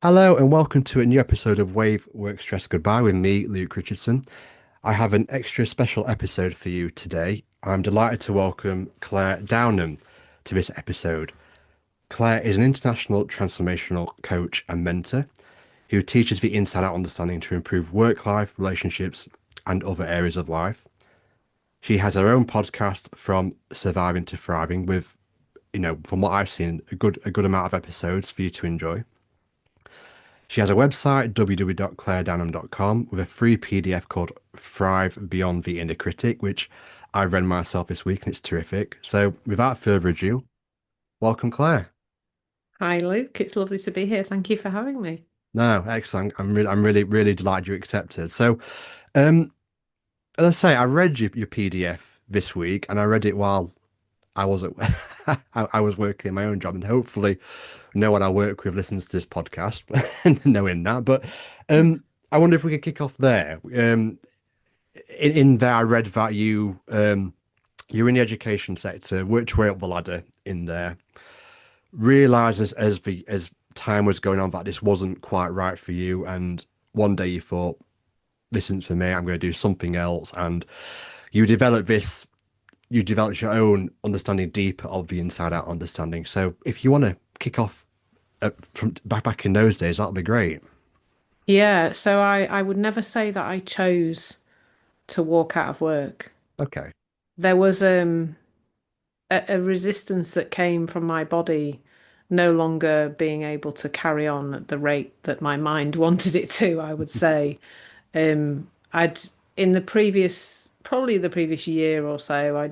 Hello and welcome to a new episode of Wave Work Stress Goodbye with me, Luke Richardson. I have an extra special episode for you today. I'm delighted to welcome Clare Downham to this episode. Claire is an international transformational coach and mentor who teaches the inside out understanding to improve work life, relationships, and other areas of life. She has her own podcast from surviving to thriving with, from what I've seen, a good amount of episodes for you to enjoy. She has a website, www.claredownham.com, with a free PDF called Thrive Beyond the Inner Critic, which I read myself this week and it's terrific. So, without further ado, welcome, Claire. Hi, Luke. It's lovely to be here. Thank you for having me. No, excellent. I'm really delighted you accepted. So, um, as I say, I read your PDF this week, and I read it while I was at I was working in my own job, and hopefully, no one I work with listens to this podcast, knowing that. But I wonder if we could kick off there. In there, I read that you're in the education sector, worked your way up the ladder in there, realized as time was going on that this wasn't quite right for you, and one day you thought, this isn't for me, I'm going to do something else, and you developed this. You developed your own understanding deeper of the inside out understanding. So if you want to kick off from back in those days, that'll be great. Yeah, so I would never say that I chose to walk out of work. Okay. There was a resistance that came from my body no longer being able to carry on at the rate that my mind wanted it to, I would say. I'd in the previous, probably the previous year or so,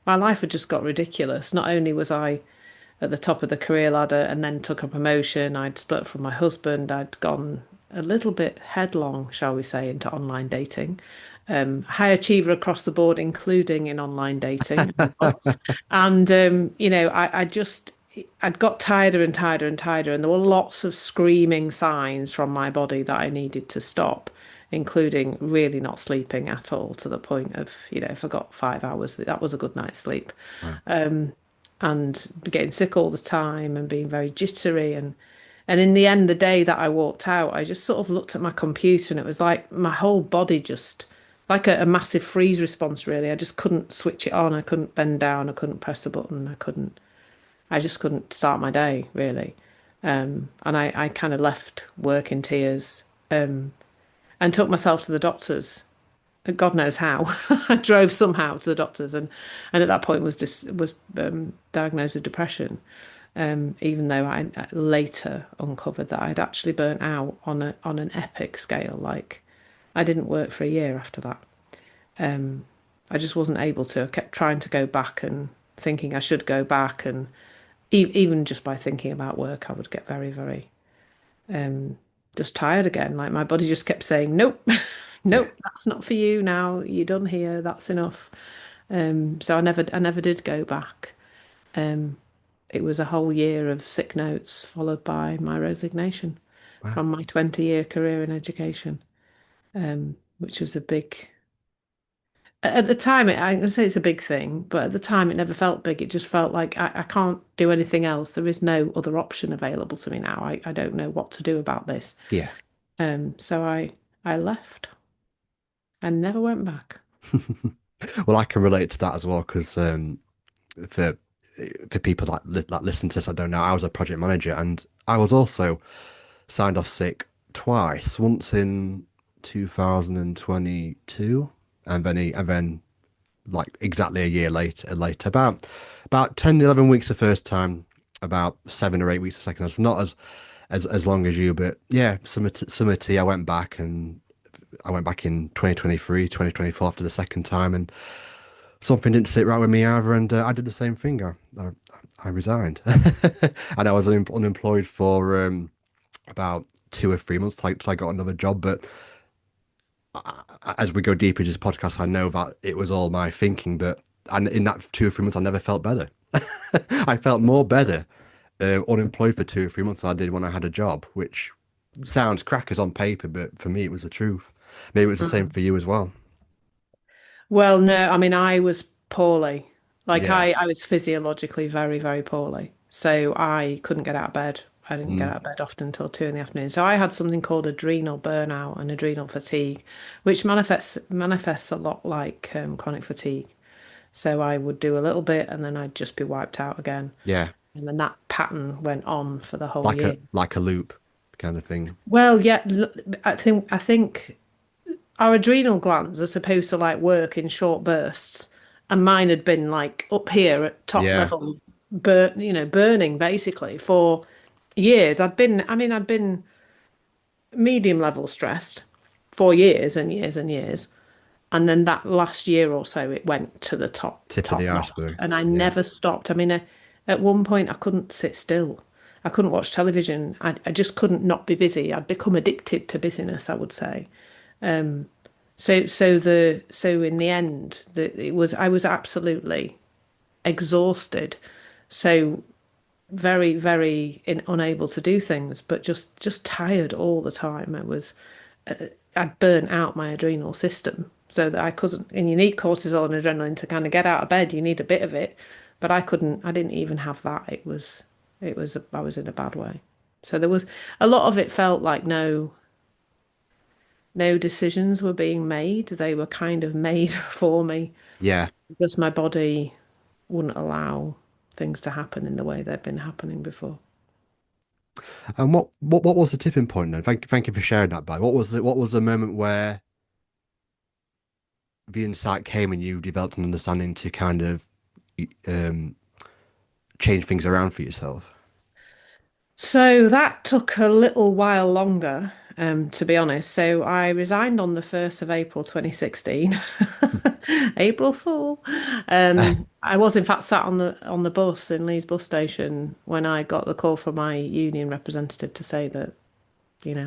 my life had just got ridiculous. Not only was I at the top of the career ladder and then took a promotion. I'd split from my husband. I'd gone a little bit headlong, shall we say, into online dating. High achiever across the board, including in online dating. And I'd got tireder and tireder and tireder, and there were lots of screaming signs from my body that I needed to stop, including really not sleeping at all, to the point of, if I got 5 hours, that was a good night's sleep. Wow. And getting sick all the time and being very jittery and in the end, the day that I walked out, I just sort of looked at my computer and it was like my whole body just like a massive freeze response, really. I just couldn't switch it on. I couldn't bend down. I couldn't press the button. I just couldn't start my day, really. And I kind of left work in tears, and took myself to the doctors. God knows how. I drove somehow to the doctors, and at that point was diagnosed with depression. Even though I later uncovered that I'd actually burnt out on an epic scale. Like I didn't work for a year after that. Um, I just wasn't able to. I kept trying to go back and thinking I should go back, and even just by thinking about work, I would get very, very um, just tired again. Like my body just kept saying, "Nope, Yeah. nope, that's not for you now. You're done here. That's enough." So I never did go back. Um, it was a whole year of sick notes followed by my resignation Wow. from my 20-year career in education, which was a big. At the time, I'm going to say it's a big thing, but at the time it never felt big. It just felt like I can't do anything else. There is no other option available to me now. I don't know what to do about this. Yeah. So I left and never went back. Well, I can relate to that as well because for for people that listen to this, I don't know. I was a project manager, and I was also signed off sick twice. Once in 2022, and then like exactly a year later, about 10, 11 weeks the first time, about 7 or 8 weeks the second. It's not as long as you, but yeah, summer tea. I went back in 2023, 2024 after the second time, and something didn't sit right with me either, and I did the same thing. I resigned, and I was unemployed for about 2 or 3 months till I got another job. But as we go deeper into this podcast, I know that it was all my thinking, but and in that 2 or 3 months, I never felt better. I felt more better unemployed for 2 or 3 months than I did when I had a job, which sounds crackers on paper, but for me, it was the truth. Maybe it was the same Mm. for you as well. Well, no, I mean, I was poorly. Like Yeah. I was physiologically very, very poorly. So I couldn't get out of bed. I didn't get Mm. out of bed often until 2 in the afternoon. So I had something called adrenal burnout and adrenal fatigue, which manifests a lot like chronic fatigue. So I would do a little bit and then I'd just be wiped out again. Yeah, And then that pattern went on for the whole year. like a loop kind of thing. Well, yeah, I think our adrenal glands are supposed to like work in short bursts, and mine had been like up here at top Yeah, level, burning basically for years. I'd been medium level stressed for years and years and years. And then that last year or so, it went to the tip of the top notch. iceberg. And I Yeah. never stopped. At one point, I couldn't sit still. I couldn't watch television. I just couldn't not be busy. I'd become addicted to busyness, I would say. So in the end, I was absolutely exhausted. So unable to do things, but just tired all the time. I burnt out my adrenal system so that I couldn't. And you need cortisol and adrenaline to kind of get out of bed. You need a bit of it, but I couldn't. I didn't even have that. I was in a bad way. So there was a lot of it felt like no decisions were being made. They were kind of made for me Yeah. because my body wouldn't allow things to happen in the way they've been happening before. And what was the tipping point then? Thank you for sharing that, By. What was the moment where the insight came and you developed an understanding to kind of um change things around for yourself? So that took a little while longer, to be honest. So I resigned on the 1st of April 2016. April Fool. I was in fact sat on the bus in Leeds bus station when I got the call from my union representative to say that,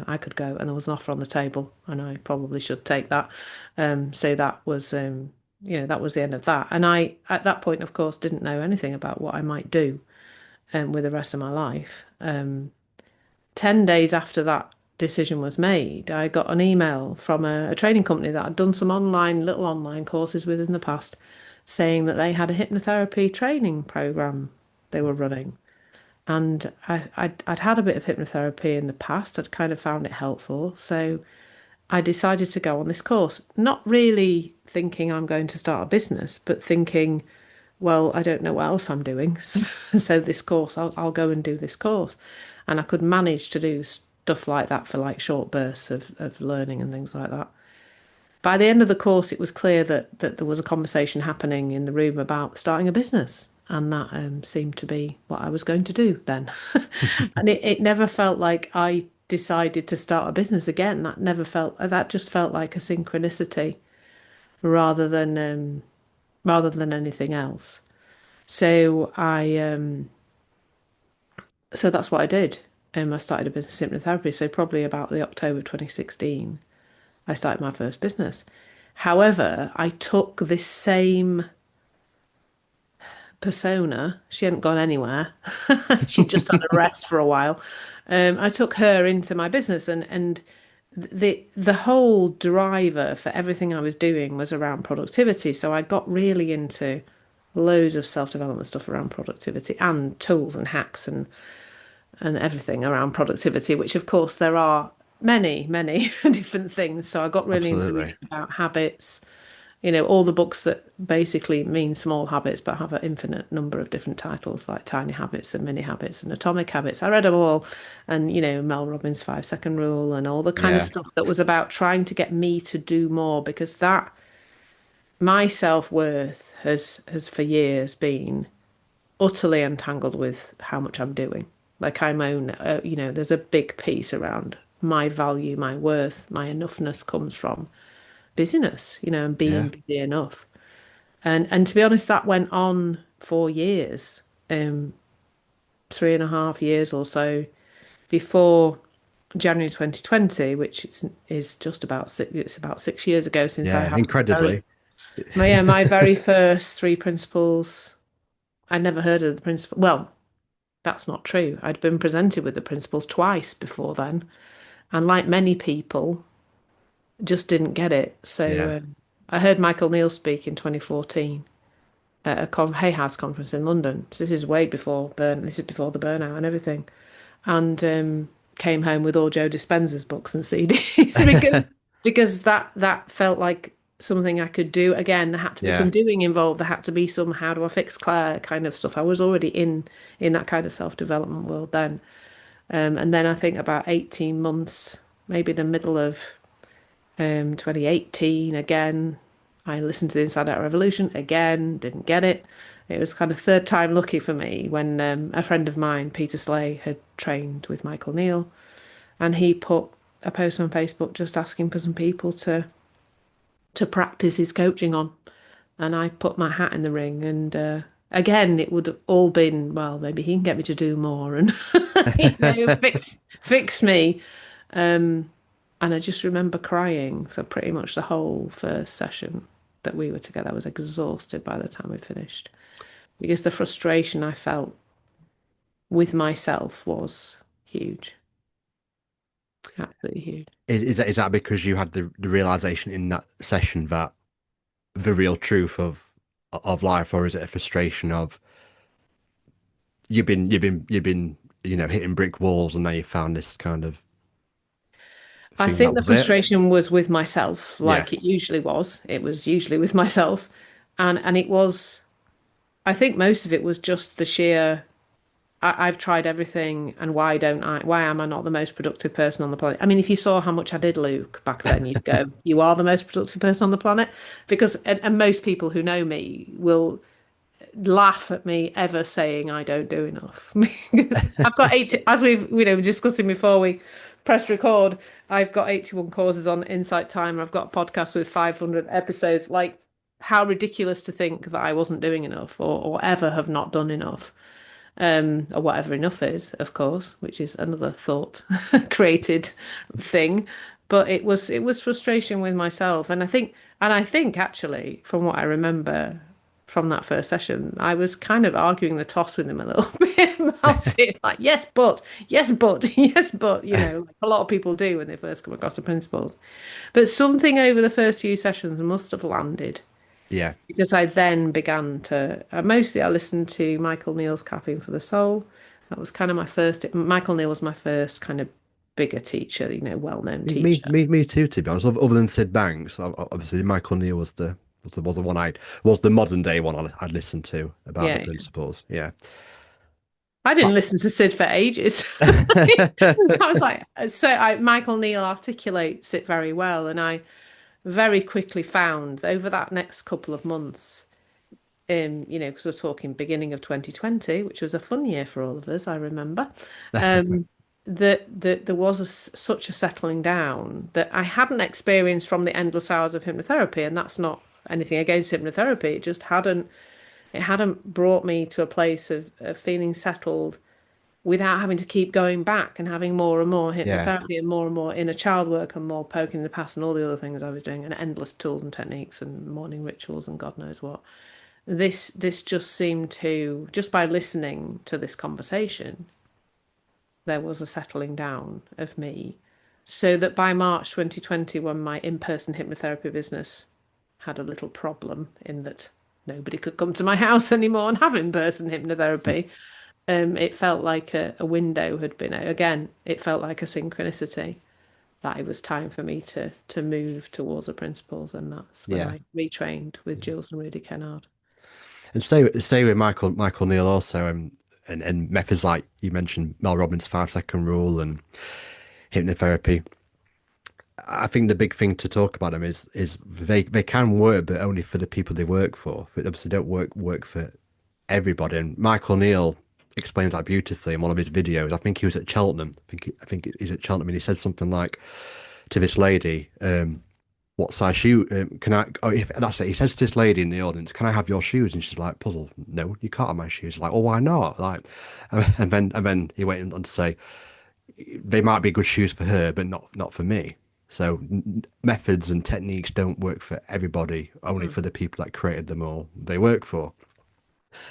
I could go and there was an offer on the table and I probably should take that. So that was the end of that. And I, at that point, of course, didn't know anything about what I might do with the rest of my life. 10 days after that decision was made, I got an email from a training company that I'd done some little online courses with in the past, saying that they had a hypnotherapy training program they were running. And I'd had a bit of hypnotherapy in the past. I'd kind of found it helpful. So I decided to go on this course, not really thinking I'm going to start a business, but thinking, well, I don't know what else I'm doing. So this course, I'll go and do this course. And I could manage to do stuff like that for like short bursts of learning and things like that. By the end of the course, it was clear that there was a conversation happening in the room about starting a business. And that seemed to be what I was going to do then. And it never felt like I decided to start a business again. That just felt like a synchronicity rather than anything else. So so that's what I did. I started a business in hypnotherapy. So probably about the October 2016, I started my first business. However, I took this same persona. She hadn't gone anywhere. She'd just had a rest for a while. I took her into my business, and the whole driver for everything I was doing was around productivity. So I got really into loads of self-development stuff around productivity and tools and hacks and everything around productivity, which of course there are many, many different things. So I got really into Absolutely. reading about habits, all the books that basically mean small habits but have an infinite number of different titles, like Tiny Habits and Mini Habits and Atomic Habits. I read them all, and Mel Robbins' 5 Second Rule and all the kind of Yeah. stuff that was about trying to get me to do more, because that my self-worth has for years been utterly entangled with how much I'm doing. Like there's a big piece around my value, my worth, my enoughness comes from busyness, and being Yeah. busy enough. And to be honest, that went on for years, 3.5 years or so before January 2020, which is just about it's about 6 years ago since I Yeah. had Incredibly. my very first three principles. I'd never heard of the principle. Well, that's not true. I'd been presented with the principles twice before then, and like many people, just didn't get it. So Yeah. I heard Michael Neal speak in 2014 at a Hay House conference in London. So this is way before This is before the burnout and everything. and came home with all Joe Dispenza's books and CDs because that felt like something I could do. Again, there had to be Yeah. some doing involved. There had to be some how do I fix Claire kind of stuff. I was already in that kind of self-development world then. And then I think about 18 months, maybe the middle of 2018 again. I listened to the Inside Out Revolution again, didn't get it. It was kind of third time lucky for me when a friend of mine, Peter Slay, had trained with Michael Neal, and he put a post on Facebook just asking for some people to practice his coaching on, and I put my hat in the ring. And again, it would have all been well, maybe he can get me to do more and fix me. And I just remember crying for pretty much the whole first session that we were together. I was exhausted by the time we finished because the frustration I felt with myself was huge, absolutely huge. Is that because you had the realization in that session that the real truth of life, or is it a frustration of you've been hitting brick walls and now you found this kind of I thing think that the was it? frustration was with myself, Yeah. like it usually was. It was usually with myself, and it was. I think most of it was just the sheer I've tried everything, and why don't I? Why am I not the most productive person on the planet? I mean, if you saw how much I did, Luke, back then, you'd go, "You are the most productive person on the planet," because and most people who know me will laugh at me ever saying I don't do enough because I've got 80, as we've were discussing before we pressed record. I've got 81 courses on Insight Timer. I've got a podcast with 500 episodes. Like, how ridiculous to think that I wasn't doing enough or ever have not done enough or whatever enough is, of course, which is another thought created thing. But it was frustration with myself, and I think actually, from what I remember from that first session, I was kind of arguing the toss with him a little bit about it, like yes, but, yes, but, like a lot of people do when they first come across the principles. But something over the first few sessions must have landed Yeah. because I then began to mostly I listened to Michael Neal's Caffeine for the Soul. That was kind of my first. Michael Neal was my first kind of bigger teacher, well-known teacher. Me too, to be honest. Other than Sid Banks, obviously Michael Neal was the one I was the modern day one I'd listened to about the Yeah, principles. Yeah. I But didn't listen to Sid for ages. I was like, Michael Neal articulates it very well, and I very quickly found over that next couple of months, because we're talking beginning of 2020, which was a fun year for all of us, I remember. Um, that there was such a settling down that I hadn't experienced from the endless hours of hypnotherapy, and that's not anything against hypnotherapy. It hadn't brought me to a place of feeling settled without having to keep going back and having more and more yeah, hypnotherapy and more inner child work and more poking in the past and all the other things I was doing and endless tools and techniques and morning rituals and God knows what. This just seemed to, just by listening to this conversation, there was a settling down of me. So that by March 2020, when my in-person hypnotherapy business had a little problem in that nobody could come to my house anymore and have in-person hypnotherapy, it felt like a window had been again. It felt like a synchronicity that it was time for me to move towards the principles, and that's when yeah. I retrained with Jules and Rudy Kennard. And stay with Michael Neal also, and methods like you mentioned, Mel Robbins' 5 second rule and hypnotherapy. I think the big thing to talk about them is they can work, but only for the people they work for. They obviously don't work for everybody. And Michael Neal explains that beautifully in one of his videos. I think he was at Cheltenham. I think he's at Cheltenham, and he said something like to this lady, "What size shoe can I?" Oh, if that's it. He says to this lady in the audience, "Can I have your shoes?" And she's like, puzzled. No, you can't have my shoes. Like, oh, why not? Like, and then he went on to say, they might be good shoes for her, but not for me. So methods and techniques don't work for everybody, only Mm. for the people that created them or they work for.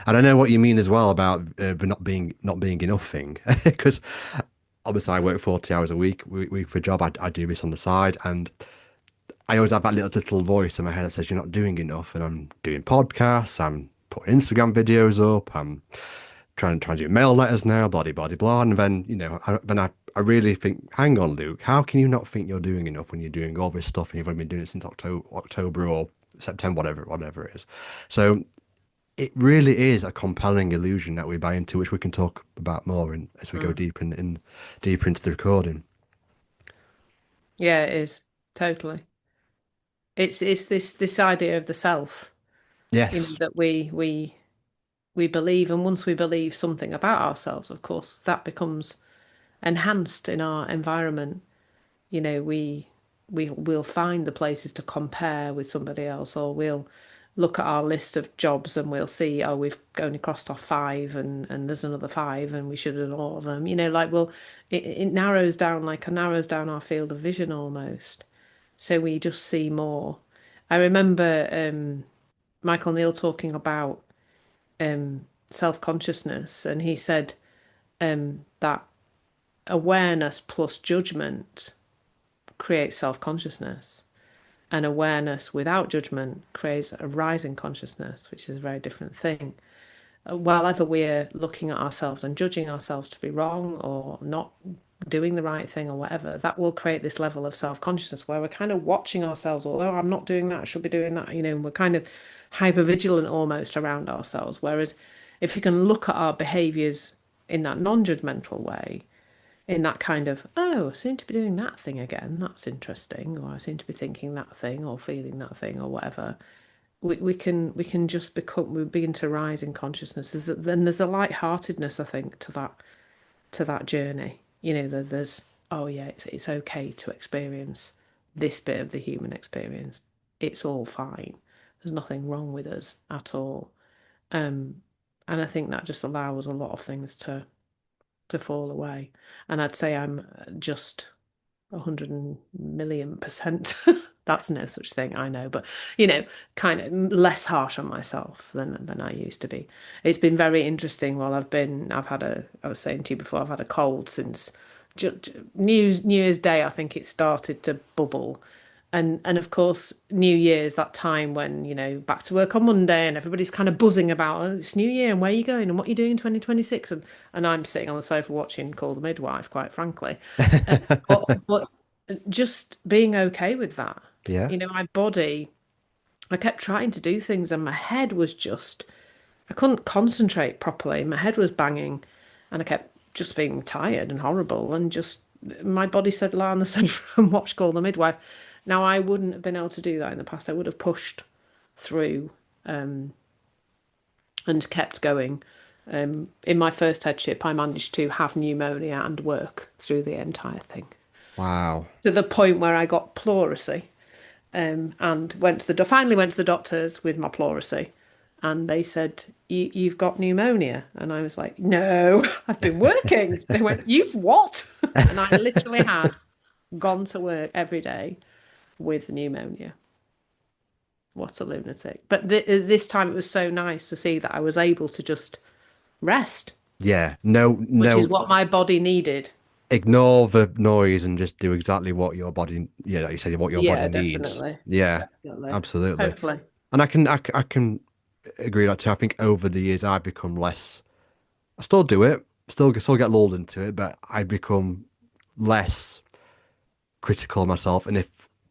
And I know what you mean as well about the not being enough thing, because obviously I work 40 hours a week for a job. I do this on the side, and I always have that little voice in my head that says you're not doing enough. And I'm doing podcasts, I'm putting Instagram videos up, I'm trying to do mail letters now, blah, blah, blah, blah. And then, I really think, hang on, Luke, how can you not think you're doing enough when you're doing all this stuff and you've only been doing it since October or September, whatever it is. So it really is a compelling illusion that we buy into, which we can talk about more as we go Mm. deeper into the recording. Yeah, it is. Totally. It's this idea of the self, Yes. that we believe, and once we believe something about ourselves, of course, that becomes enhanced in our environment. We'll find the places to compare with somebody else, or we'll look at our list of jobs and we'll see, oh, we've only crossed off five, and there's another five, and we should have done all of them. Like, well, it narrows down our field of vision almost, so we just see more. I remember Michael Neal talking about self-consciousness, and he said that awareness plus judgment creates self-consciousness, and awareness without judgment creates a rising consciousness, which is a very different thing. While ever we're looking at ourselves and judging ourselves to be wrong or not doing the right thing or whatever, that will create this level of self-consciousness where we're kind of watching ourselves, although I'm not doing that, I should be doing that, and we're kind of hyper vigilant almost around ourselves. Whereas if you can look at our behaviors in that non-judgmental way, in that kind of, oh, I seem to be doing that thing again, that's interesting, or I seem to be thinking that thing or feeling that thing or whatever, we can just we begin to rise in consciousness. Then there's a lightheartedness, I think, to that journey. There's, oh yeah, it's okay to experience this bit of the human experience. It's all fine. There's nothing wrong with us at all. Um, and I think that just allows a lot of things to fall away. And I'd say I'm just 100 million%. That's no such thing, I know, but kind of less harsh on myself than I used to be. It's been very interesting while I was saying to you before, I've had a cold since New Year's Day. I think it started to bubble. And of course, New Year's, that time when, back to work on Monday and everybody's kind of buzzing about, oh, it's New Year and where are you going and what are you doing in 2026? And I'm sitting on the sofa watching Call the Midwife, quite frankly. But just being okay with that. Yeah. My body, I kept trying to do things and my head was just, I couldn't concentrate properly. My head was banging and I kept just being tired and horrible. And just my body said, lie on the sofa and watch Call the Midwife. Now, I wouldn't have been able to do that in the past. I would have pushed through and kept going. In my first headship, I managed to have pneumonia and work through the entire thing Wow. to the point where I got pleurisy, and finally went to the doctors with my pleurisy, and they said, You've got pneumonia," and I was like, "No, I've been working." They went, "You've what?" And I literally had gone to work every day with pneumonia. What a lunatic! But this time it was so nice to see that I was able to just rest, Yeah. No, which is no. what my body needed. Ignore the noise and just do exactly what your body, like you said, what your body Yeah, needs. definitely, Yeah, definitely, absolutely. totally. And I can agree with that too. I think over the years I've become less. I still do it, still get lulled into it, but I become less critical of myself. And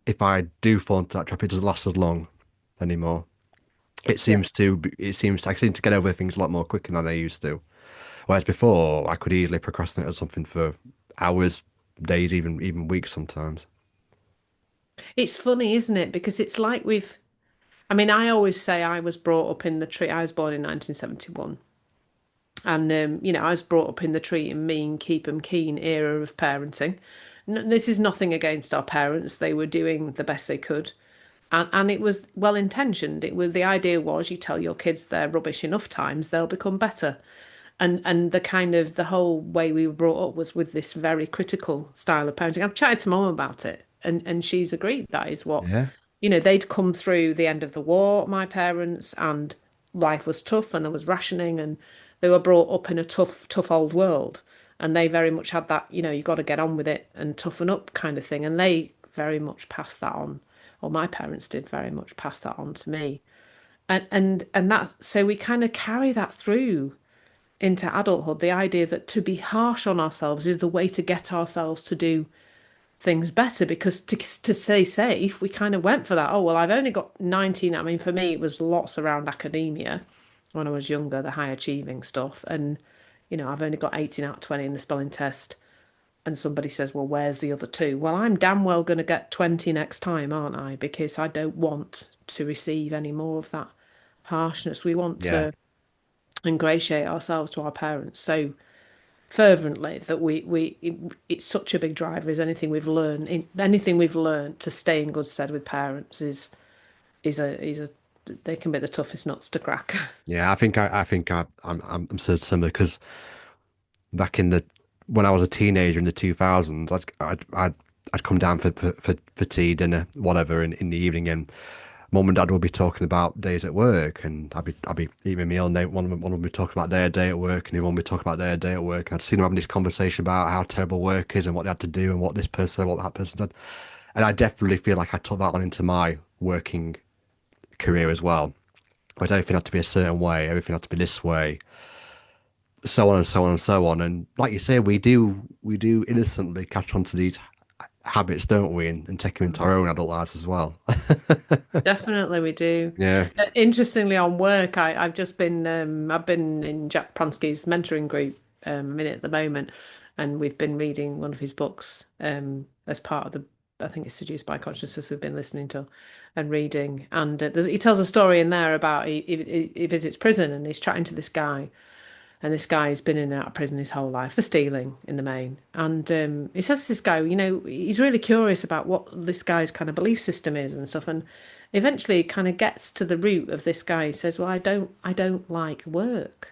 if I do fall into that trap, it doesn't last as long anymore. Yeah. I seem to get over things a lot more quicker than I used to. Whereas before, I could easily procrastinate on something for hours, days, even weeks sometimes. It's funny, isn't it? Because it's like I mean, I always say I was brought up in the tree. I was born in 1971. And, I was brought up in the treat 'em mean, keep 'em keen era of parenting. This is nothing against our parents. They were doing the best they could. And it was well intentioned. The idea was you tell your kids they're rubbish enough times, they'll become better. And the whole way we were brought up was with this very critical style of parenting. I've chatted to mum about it, and she's agreed that is what, Yeah, they'd come through the end of the war, my parents, and life was tough and there was rationing, and they were brought up in a tough old world. And they very much had that, you got to get on with it and toughen up kind of thing. And they very much passed that on, or my parents did very much pass that on to me. And that, so we kind of carry that through into adulthood, the idea that to be harsh on ourselves is the way to get ourselves to do things better, because to stay safe, we kind of went for that. Oh, well, I've only got 19. I mean, for me, it was lots around academia when I was younger, the high achieving stuff. And, I've only got 18 out of 20 in the spelling test. And somebody says, well, where's the other two? Well, I'm damn well going to get 20 next time, aren't I? Because I don't want to receive any more of that harshness. We want Yeah. to ingratiate ourselves to our parents so fervently that it's such a big driver. Is anything we've learned to stay in good stead with parents is a they can be the toughest nuts to crack. Yeah, I'm so similar because back in the when I was a teenager in the 2000s, I'd come down for tea, dinner, whatever in the evening, and mum and dad would be talking about days at work, and I'd be eating a meal, and one would be talking about their day at work, and the one would be talking about their day at work, and I'd seen them having this conversation about how terrible work is and what they had to do and what this person said, what that person said, and I definitely feel like I took that on into my working career as well. Whereas everything had to be a certain way, everything had to be this way, so on and so on and so on. And like you say, we do innocently catch on to these habits, don't we? And take them into our own adult lives as well. Definitely, we do. Yeah. Interestingly, on work, I've been in Jack Pransky's mentoring group a minute at the moment, and we've been reading one of his books as part of the. I think it's Seduced by Consciousness we've been listening to and reading, and he tells a story in there about he visits prison and he's chatting to this guy, and this guy's been in and out of prison his whole life for stealing in the main. And he says to this guy, he's really curious about what this guy's kind of belief system is and stuff. And eventually he kind of gets to the root of this guy. He says, well, I don't like work.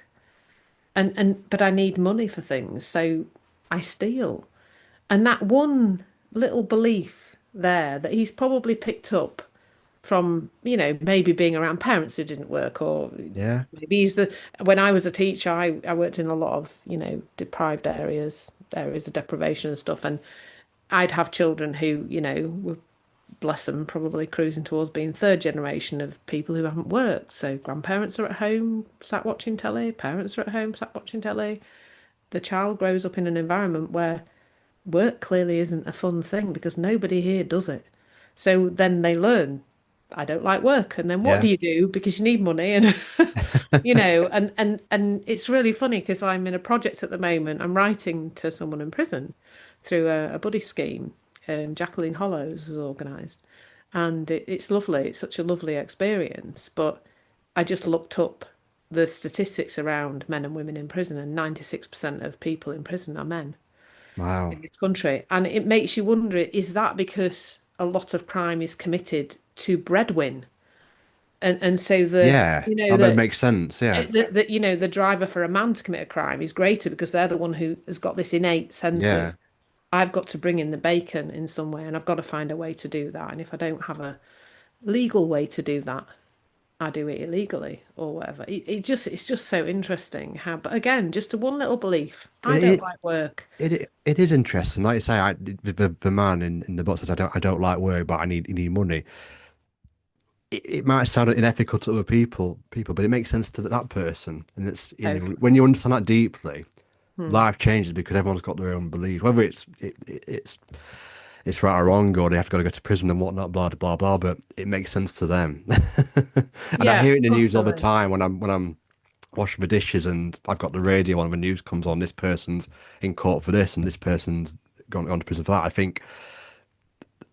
But I need money for things, so I steal. And that one little belief there that he's probably picked up from, maybe being around parents who didn't work, or Yeah. maybe when I was a teacher, I worked in a lot of, deprived areas of deprivation and stuff. And I'd have children who, were, bless them, probably cruising towards being third generation of people who haven't worked. So grandparents are at home, sat watching telly, parents are at home, sat watching telly. The child grows up in an environment where work clearly isn't a fun thing because nobody here does it. So then they learn, I don't like work. And then what Yeah. do you do? Because you need money and and it's really funny because I'm in a project at the moment. I'm writing to someone in prison through a buddy scheme. Jacqueline Hollows has organised, and it's lovely. It's such a lovely experience. But I just looked up the statistics around men and women in prison, and 96% of people in prison are men Wow. in this country. And it makes you wonder, is that because a lot of crime is committed to breadwin? And so Yeah. That makes sense. Yeah. the driver for a man to commit a crime is greater because they're the one who has got this innate sense of, Yeah. I've got to bring in the bacon in some way, and I've got to find a way to do that. And if I don't have a legal way to do that, I do it illegally or whatever. It's just so interesting how, but again, just a one little belief. I don't It, like work. it is interesting. Like you say, the man in the book says, I don't like work, but I need money. It might sound unethical to other people, but it makes sense to that person. And it's, Totally. when you understand that deeply, Hmm. life changes because everyone's got their own beliefs, whether it's right or wrong, or they have to go to prison and whatnot, blah blah blah. But it makes sense to them. And I Yeah, hear it in the news all the utterly. time when I'm washing the dishes and I've got the radio on, when the news comes on, this person's in court for this and this person's gone to prison for that. I think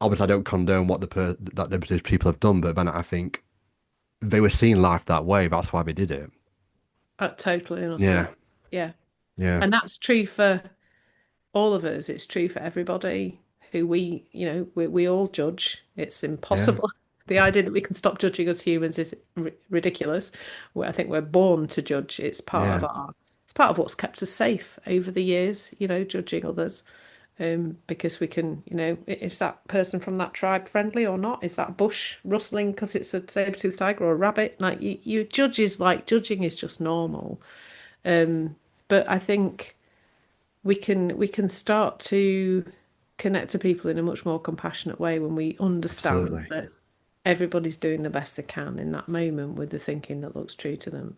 obviously I don't condone what those people have done, but then I think they were seeing life that way. That's why they did it. Totally and utterly. Yeah, Yeah. yeah, And that's true for all of us. It's true for everybody who we all judge. It's yeah, impossible. The idea that we can stop judging as humans is ridiculous. I think we're born to judge. yeah. It's part of what's kept us safe over the years, judging others. Because we can, is that person from that tribe friendly or not? Is that bush rustling because it's a saber-toothed tiger or a rabbit? Like you judges, like judging is just normal. But I think we can start to connect to people in a much more compassionate way when we understand Absolutely. that everybody's doing the best they can in that moment with the thinking that looks true to them.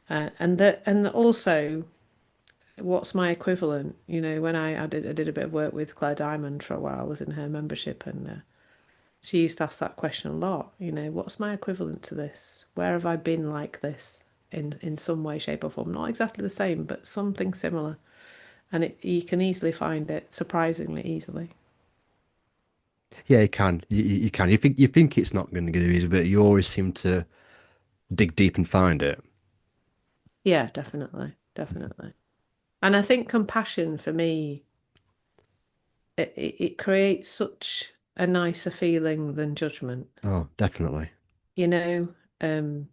And also, what's my equivalent? When I did a bit of work with Clare Diamond for a while, I was in her membership, and she used to ask that question a lot. What's my equivalent to this? Where have I been like this in some way, shape, or form? Not exactly the same, but something similar. And you can easily find it, surprisingly easily. Yeah, you can. You can. You think it's not going to get easy, but you always seem to dig deep and find it. Yeah, definitely, definitely. And I think compassion for me, it creates such a nicer feeling than judgment. Oh, definitely. You know, um,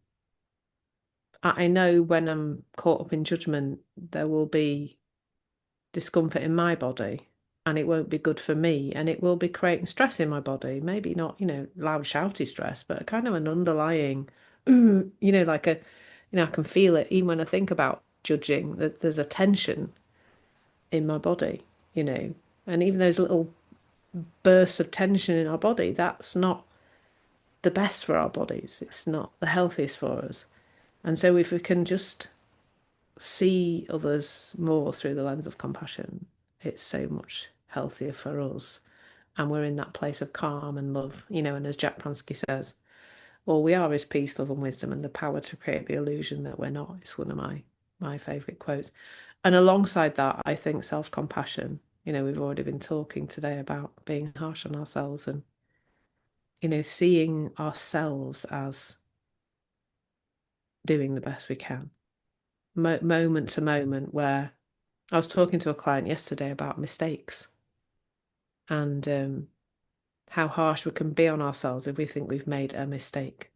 I know when I'm caught up in judgment, there will be discomfort in my body and it won't be good for me and it will be creating stress in my body. Maybe not, loud, shouty stress, but kind of an underlying, like I can feel it even when I think about judging, that there's a tension in my body, you know. And even those little bursts of tension in our body, that's not the best for our bodies. It's not the healthiest for us. And so if we can just see others more through the lens of compassion, it's so much healthier for us. And we're in that place of calm and love, and as Jack Pransky says, all we are is peace, love, and wisdom, and the power to create the illusion that we're not. It's one of my favourite quotes. And alongside that, I think self-compassion. We've already been talking today about being harsh on ourselves and, seeing ourselves as doing the best we can, moment to moment, where I was talking to a client yesterday about mistakes and how harsh we can be on ourselves if we think we've made a mistake,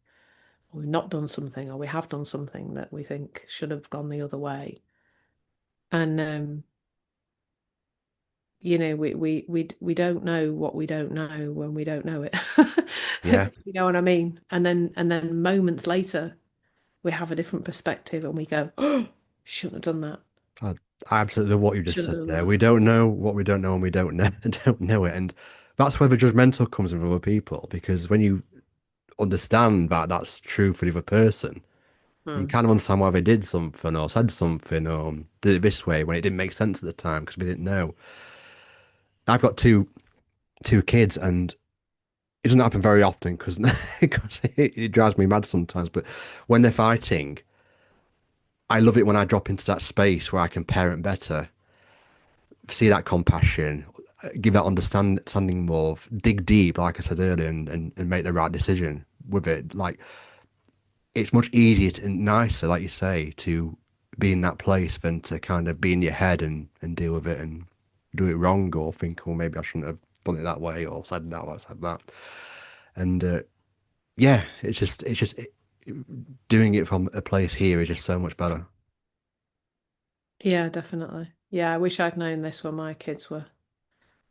or we've not done something, or we have done something that we think should have gone the other way. And we don't know what we don't know when we don't know it. Yeah, You know what I mean? And then moments later, we have a different perspective, and we go, "Oh, shouldn't have done that. I, I absolutely love what you just Shouldn't said have done there. that." We don't know what we don't know, and we don't know don't know it, and that's where the judgmental comes in from other people. Because when you understand that that's true for the other person, you Hmm. kind of understand why they did something or said something or did it this way when it didn't make sense at the time because we didn't know. I've got two kids, and it doesn't happen very often because it drives me mad sometimes. But when they're fighting, I love it when I drop into that space where I can parent better, see that compassion, give that understanding more, dig deep, like I said earlier, and make the right decision with it. Like it's much easier and nicer, like you say, to be in that place than to kind of be in your head and deal with it and do it wrong or think, well, maybe I shouldn't have done it that way or said that or said that. And yeah, doing it from a place here is just so much better. Yeah, definitely. Yeah, I wish I'd known this when my kids were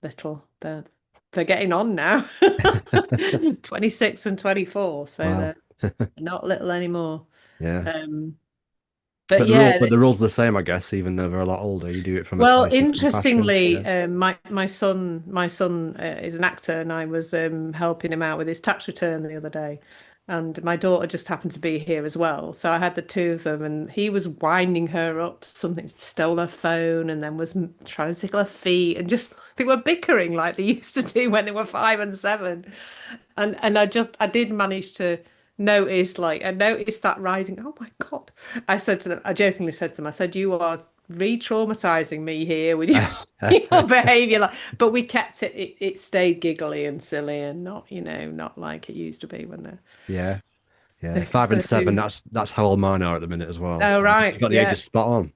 little. They're getting on now. 26 and 24, so Wow. they're not little anymore. Yeah. Um, but But yeah, the rules are the same, I guess, even though they're a lot older. You do it from a well, place of compassion. interestingly, Yeah. my son is an actor, and I was helping him out with his tax return the other day, and my daughter just happened to be here as well. So I had the two of them, and he was winding her up. Something stole her phone, and then was trying to tickle her feet, and just they were bickering like they used to do when they were 5 and 7. And I did manage to notice, like, I noticed that rising. Oh my God. I said to them, I jokingly said to them, I said, you are re-traumatizing me here with your behavior. But we kept it stayed giggly and silly and not, not like it used to be when Yeah. Yeah. because Five and they seven, do. that's how old mine are at the minute as well. Oh, So you right. got the Yeah. ages spot on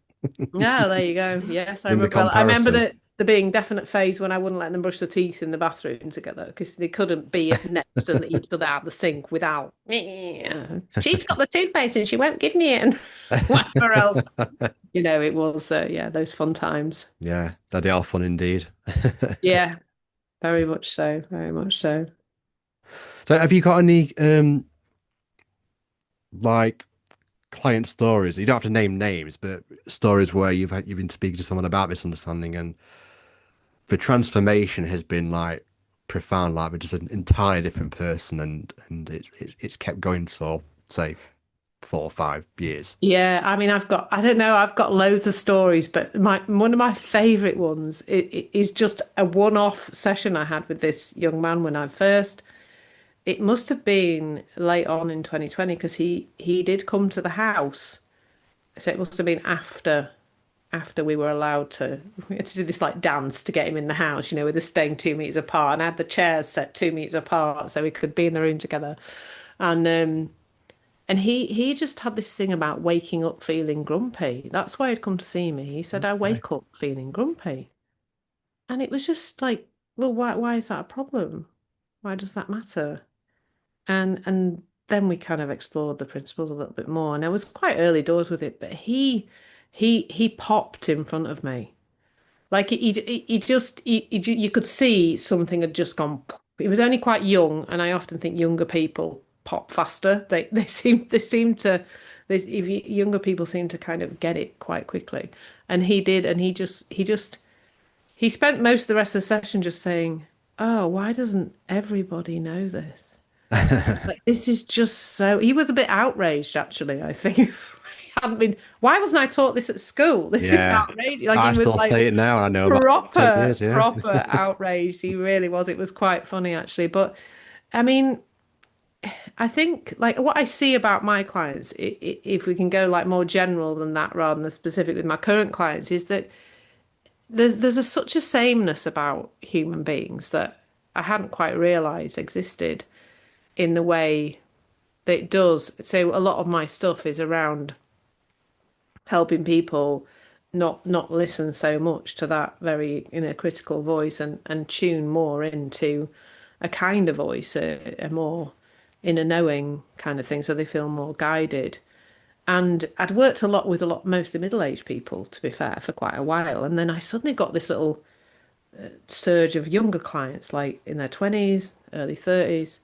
Yeah, there you go. Yes, I in the remember. Well, I remember comparison. the being definite phase when I wouldn't let them brush their teeth in the bathroom together because they couldn't be next and each other out the sink without. She's got the toothpaste and she won't give me it, and whatever else. It was yeah, those fun times. Yeah, they are fun indeed. Yeah, very much so, very much so. So have you got any like client stories? You don't have to name names, but stories where you've been speaking to someone about this understanding and the transformation has been like profound, like we're just an entirely different person and it's kept going so safe. 4 or 5 years. Yeah, I mean, I don't know, I've got loads of stories, but one of my favorite ones is just a one-off session I had with this young man when I first, it must have been late on in 2020 because he did come to the house. So it must have been after we were allowed to, we had to do this like dance to get him in the house, with us staying 2 meters apart, and I had the chairs set 2 meters apart so we could be in the room together. And he just had this thing about waking up feeling grumpy. That's why he'd come to see me. He said, I Okay. wake up feeling grumpy. And it was just like, well, why is that a problem? Why does that matter? And then we kind of explored the principles a little bit more. And I was quite early doors with it, but he popped in front of me. Like he just you could see something had just gone. He was only quite young, and I often think younger people pop faster. They seem to younger people seem to kind of get it quite quickly, and he did, and he spent most of the rest of the session just saying, "Oh, why doesn't everybody know this?" Like this is just so. He was a bit outraged, actually. I think he hadn't been. Why wasn't I taught this at school? This is Yeah. outrageous. Like he I was still like say it now. I know about 10 proper, years. Yeah. proper outraged. He really was. It was quite funny, actually. But I mean, I think like what I see about my clients, if we can go like more general than that rather than specific with my current clients, is that such a sameness about human beings that I hadn't quite realized existed in the way that it does. So a lot of my stuff is around helping people not listen so much to that very critical voice and tune more into a kind of voice, a more inner knowing kind of thing, so they feel more guided. And I'd worked a lot with mostly middle-aged people, to be fair, for quite a while, and then I suddenly got this little surge of younger clients, like in their 20s, early 30s.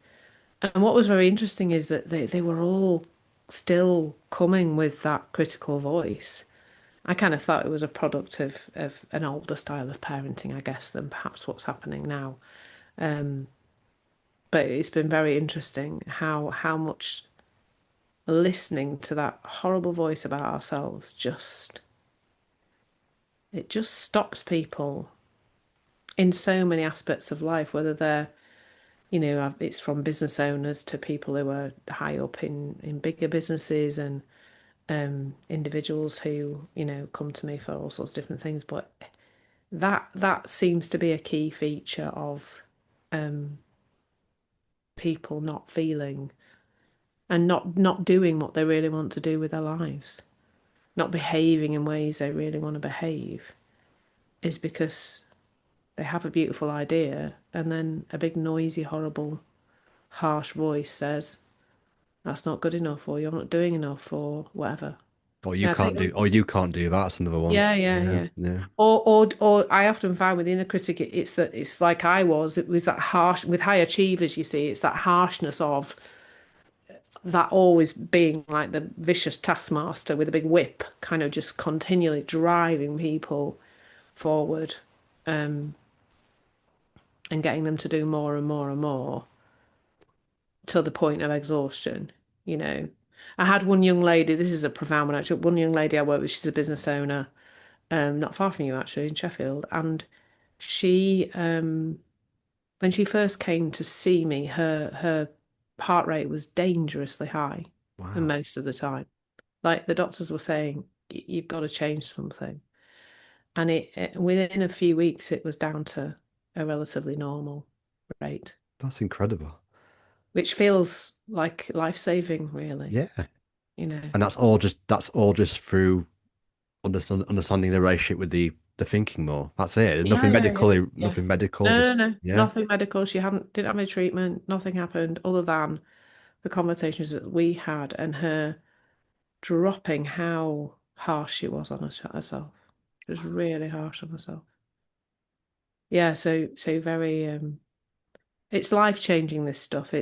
And what was very interesting is that they were all still coming with that critical voice. I kind of thought it was a product of an older style of parenting, I guess, than perhaps what's happening now. But it's been very interesting how much listening to that horrible voice about ourselves just stops people in so many aspects of life, whether they're it's from business owners to people who are high up in bigger businesses and individuals who come to me for all sorts of different things. But that seems to be a key feature of people not feeling and not doing what they really want to do with their lives, not behaving in ways they really want to behave, is because they have a beautiful idea and then a big noisy, horrible, harsh voice says that's not good enough or you're not doing enough or whatever. Or you Yeah, I can't think do, or you can't do that. That's another one. yeah, yeah, Yeah. yeah. Yeah. Or I often find with inner critic, it's that it's like it was that harsh with high achievers, you see, it's that harshness of that always being like the vicious taskmaster with a big whip, kind of just continually driving people forward, and getting them to do more and more and more to the point of exhaustion, you know. I had one young lady, this is a profound one actually, one young lady I work with, she's a business owner, not far from you actually, in Sheffield, and she when she first came to see me, her heart rate was dangerously high, and Wow. most of the time. Like the doctors were saying, you've got to change something. And within a few weeks, it was down to a relatively normal rate, That's incredible. which feels like life-saving, really, Yeah. you know. And that's all just through understanding the relationship with the thinking more. That's it. Yeah, yeah, yeah, yeah. Nothing medical, No, just no, no, yeah. nothing medical. She hadn't didn't have any treatment. Nothing happened other than the conversations that we had and her dropping how harsh she was on herself. She was really harsh on herself. Yeah, so very it's life changing this stuff.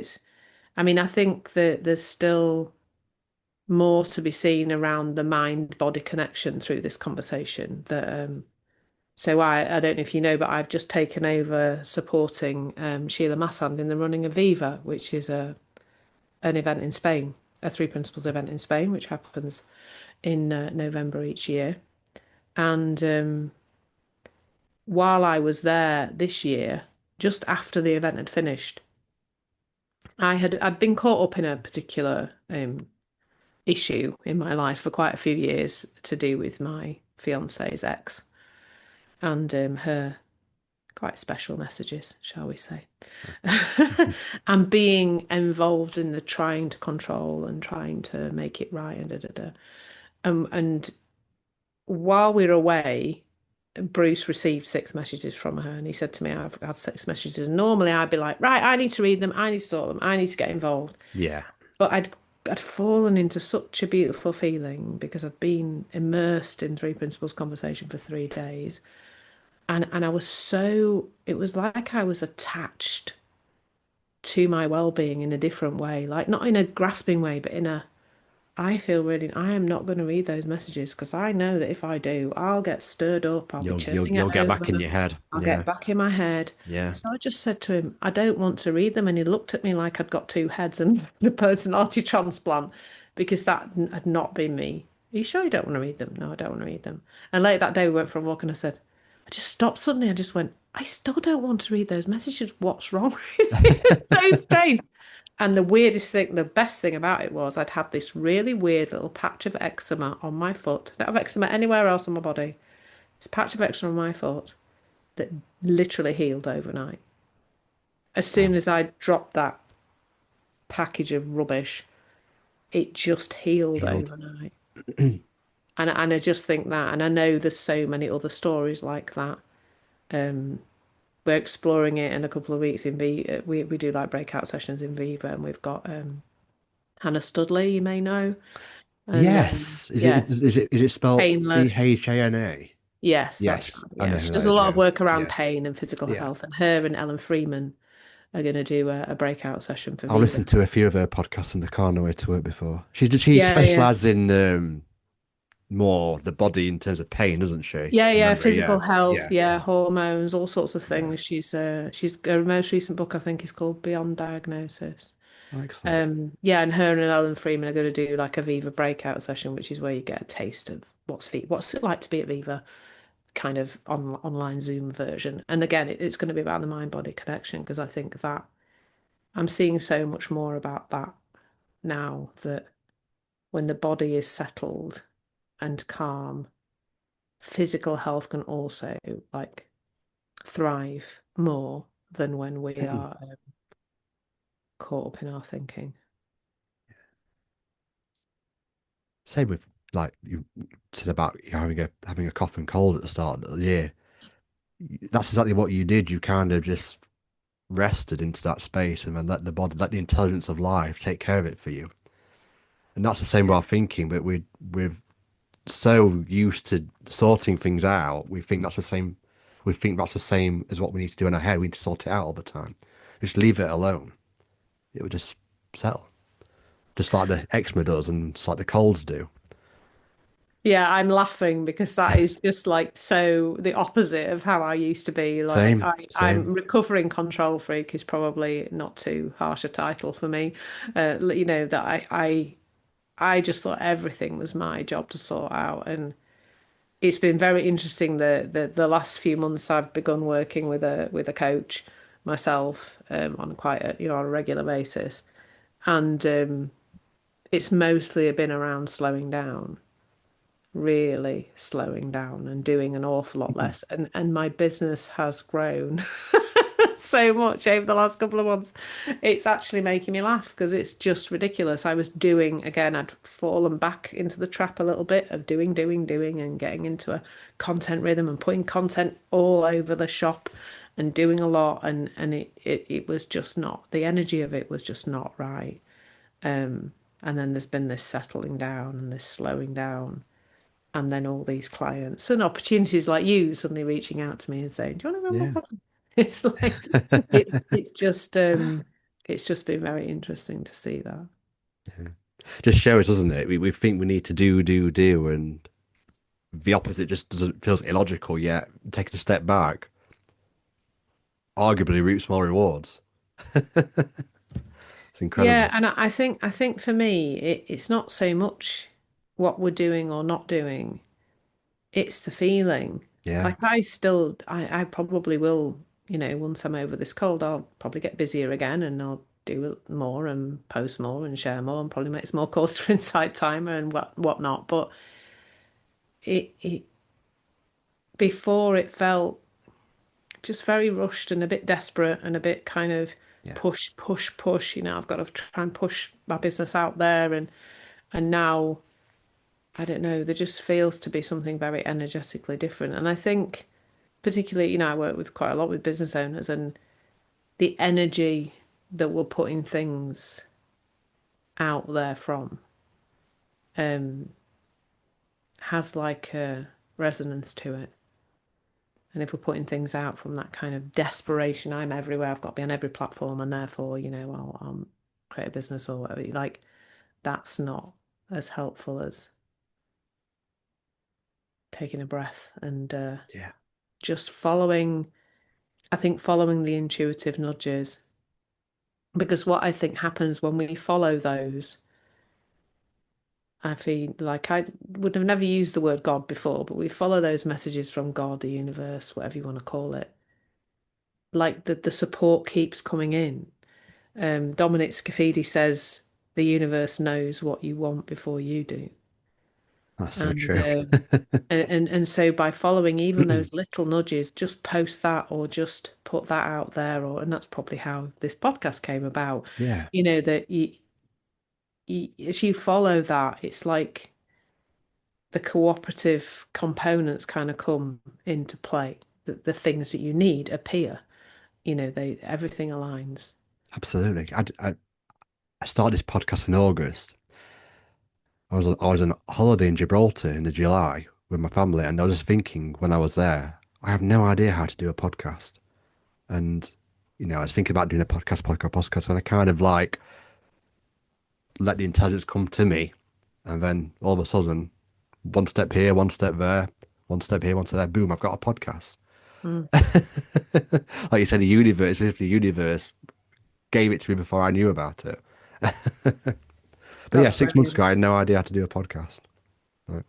I mean, I think that there's still more to be seen around the mind body connection through this conversation. So I don't know if you know, but I've just taken over supporting Sheila Massand in the running of Viva, which is a an event in Spain. a Three Principles event in Spain, which happens in November each year. And while I was there this year, just after the event had finished, I'd been caught up in a particular issue in my life for quite a few years to do with my fiance's ex and her quite special messages, shall we say, and being involved in the trying to control and trying to make it right and da da da. And while we were away, Bruce received 6 messages from her, and he said to me, "I've had 6 messages." Normally, I'd be like, "Right, I need to read them. I need to sort them. I need to get involved." Yeah. But I'd fallen into such a beautiful feeling because I'd been immersed in Three Principles conversation for 3 days. And I was so, it was like I was attached to my well-being in a different way, like not in a grasping way, but in a, I feel really, I am not going to read those messages because I know that if I do, I'll get stirred up, I'll be You'll churning it you'll get back in over, your head. I'll Yeah. get back in my head. Yeah. So I just said to him, I don't want to read them. And he looked at me like I'd got two heads and a personality transplant because that had not been me. Are you sure you don't want to read them? No, I don't want to read them. And later that day we went for a walk and I said, I just stopped suddenly. I just went, I still don't want to read those messages. What's wrong with me? It's so strange. And the weirdest thing, the best thing about it was I'd had this really weird little patch of eczema on my foot. I don't have eczema anywhere else on my body. This patch of eczema on my foot that literally healed overnight. As soon Wow. as I dropped that package of rubbish, it just healed Healed. overnight. And I just think that, and I know there's so many other stories like that. Um, we're exploring it in a couple of weeks in V. We do like breakout sessions in Viva, and we've got Hannah Studley, you may know, and Yes. yeah, Is it spelled painless. Chana? Yes, that's Yes, right. I Yeah, know who she that does a is. lot of Yeah. work around Yeah. pain and physical Yeah. health, and her and Ellen Freeman are going to do a breakout session for I've Viva. listened to a few of her podcasts in the car on the way to work before. She Yeah, yeah. specializes in more the body in terms of pain, doesn't she? I Yeah, yeah, remember. physical Yeah. health, Yeah. yeah, hormones, all sorts of Yeah. things. She's her most recent book I think is called Beyond Diagnosis. Excellent. Yeah, and her and Ellen Freeman are going to do like a Viva breakout session, which is where you get a taste of what's it like to be at Viva, kind of online Zoom version. And again, it's going to be about the mind body connection because I think that I'm seeing so much more about that now that when the body is settled and calm, physical health can also like thrive more than when we are caught up in our thinking. Same with like you said about you having a cough and cold at the start of the year. That's exactly what you did. You kind of just rested into that space and then let the body, let the intelligence of life take care of it for you. And that's the same with our thinking, but we're so used to sorting things out. We think that's the same as what we need to do in our head. We need to sort it out all the time. Just leave it alone. It would just settle. Just like the eczema does and just like the colds do. Yeah, I'm laughing because that is just like so the opposite of how I used to be. Like Same, I'm same. recovering control freak is probably not too harsh a title for me. That I just thought everything was my job to sort out, and it's been very interesting the last few months I've begun working with a coach myself on quite a on a regular basis, and it's mostly been around slowing down, really slowing down and doing an awful lot less. And my business has grown so much over the last couple of months. It's actually making me laugh because it's just ridiculous. I was doing, again, I'd fallen back into the trap a little bit of doing and getting into a content rhythm and putting content all over the shop and doing a lot and it was just not, the energy of it was just not right. And then there's been this settling down and this slowing down and then all these clients and opportunities like you suddenly reaching out to me and saying, "Do you want to run my Yeah. podcast?" It's like it's just been very interesting to see that. Just shows, doesn't it? We think we need to do, and the opposite just doesn't feels illogical yet. Taking a step back, arguably reaps more rewards. It's It's Yeah, incredible. and I think for me, it's not so much what we're doing or not doing. It's the feeling. Yeah, Like I probably will, once I'm over this cold, I'll probably get busier again and I'll do more and post more and share more and probably make some more calls for Insight Timer and whatnot. But it before it felt just very rushed and a bit desperate and a bit kind of yeah, push, push, push. I've got to try and push my business out there and now I don't know, there just feels to be something very energetically different. And I think particularly, I work with quite a lot with business owners and the energy that we're putting things out there from um has like a resonance to it. And if we're putting things out from that kind of desperation, I'm everywhere, I've got to be on every platform, and therefore, I'll create a business or whatever, like that's not as helpful as taking a breath and yeah, just I think following the intuitive nudges. Because what I think happens when we follow those, I feel like I would have never used the word God before, but we follow those messages from God, the universe, whatever you want to call it. Like the support keeps coming in. Dominic Scafidi says the universe knows what you want before you do. that's so And true. and so by following even those little nudges, just post that or just put that out there, and that's probably how this podcast came about. Yeah, That as you follow that, it's like the cooperative components kind of come into play. The things that you need appear. They everything aligns. absolutely. I started this podcast in August. I was on holiday in Gibraltar in the July with my family, and I was just thinking when I was there, I have no idea how to do a podcast. And I was thinking about doing a podcast, and I kind of like let the intelligence come to me, and then all of a sudden, one step here, one step there, one step here, one step there, boom, I've got a podcast. Mm. Like you said, the universe, as if the universe gave it to me before I knew about it. But yeah, That's 6 months brilliant. ago, I had no idea how to do a podcast. Like,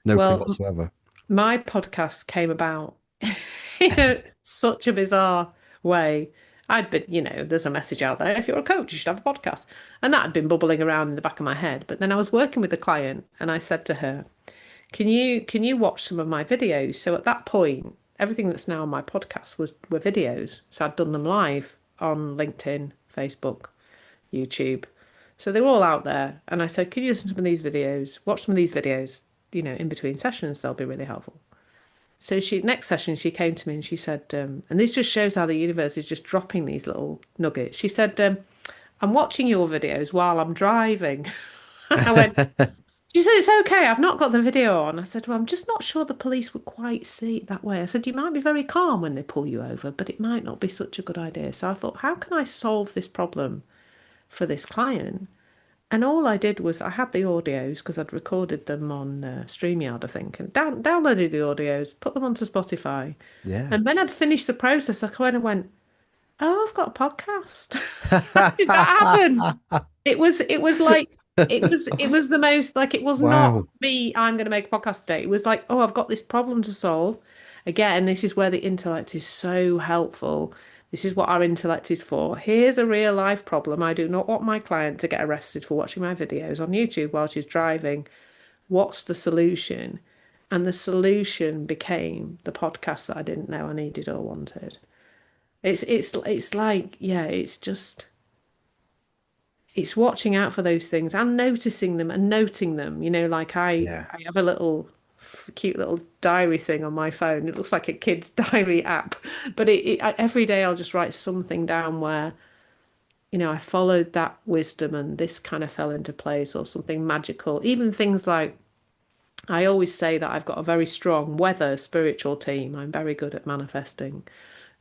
no clue Well, whatsoever. my podcast came about such a bizarre way. I'd been, there's a message out there. If you're a coach, you should have a podcast. And that had been bubbling around in the back of my head. But then I was working with a client and I said to her, can you watch some of my videos? So at that point, everything that's now on my podcast were videos. So I'd done them live on LinkedIn, Facebook, YouTube. So they were all out there. And I said, can you listen to some of these videos? Watch some of these videos, in between sessions, they'll be really helpful. So next session, she came to me and she said, and this just shows how the universe is just dropping these little nuggets. She said, I'm watching your videos while I'm driving. I went, she said, it's okay. I've not got the video on. I said, well, I'm just not sure the police would quite see it that way. I said, you might be very calm when they pull you over, but it might not be such a good idea. So I thought, how can I solve this problem for this client? And all I did was I had the audios because I'd recorded them on StreamYard, I think, and downloaded the audios, put them onto Spotify. Yeah. And then I'd finished the process. I kind of went, oh, I've got a podcast. How did that happen? It was like it was the most like it was not Wow. me, I'm going to make a podcast today. It was like, oh, I've got this problem to solve. Again, this is where the intellect is so helpful. This is what our intellect is for. Here's a real life problem. I do not want my client to get arrested for watching my videos on YouTube while she's driving. What's the solution? And the solution became the podcast that I didn't know I needed or wanted. It's like, yeah, it's watching out for those things and noticing them and noting them. Like I Yeah. I have a little cute little diary thing on my phone. It looks like a kid's diary app, but every day I'll just write something down where, I followed that wisdom and this kind of fell into place or something magical. Even things like I always say that I've got a very strong weather spiritual team. I'm very good at manifesting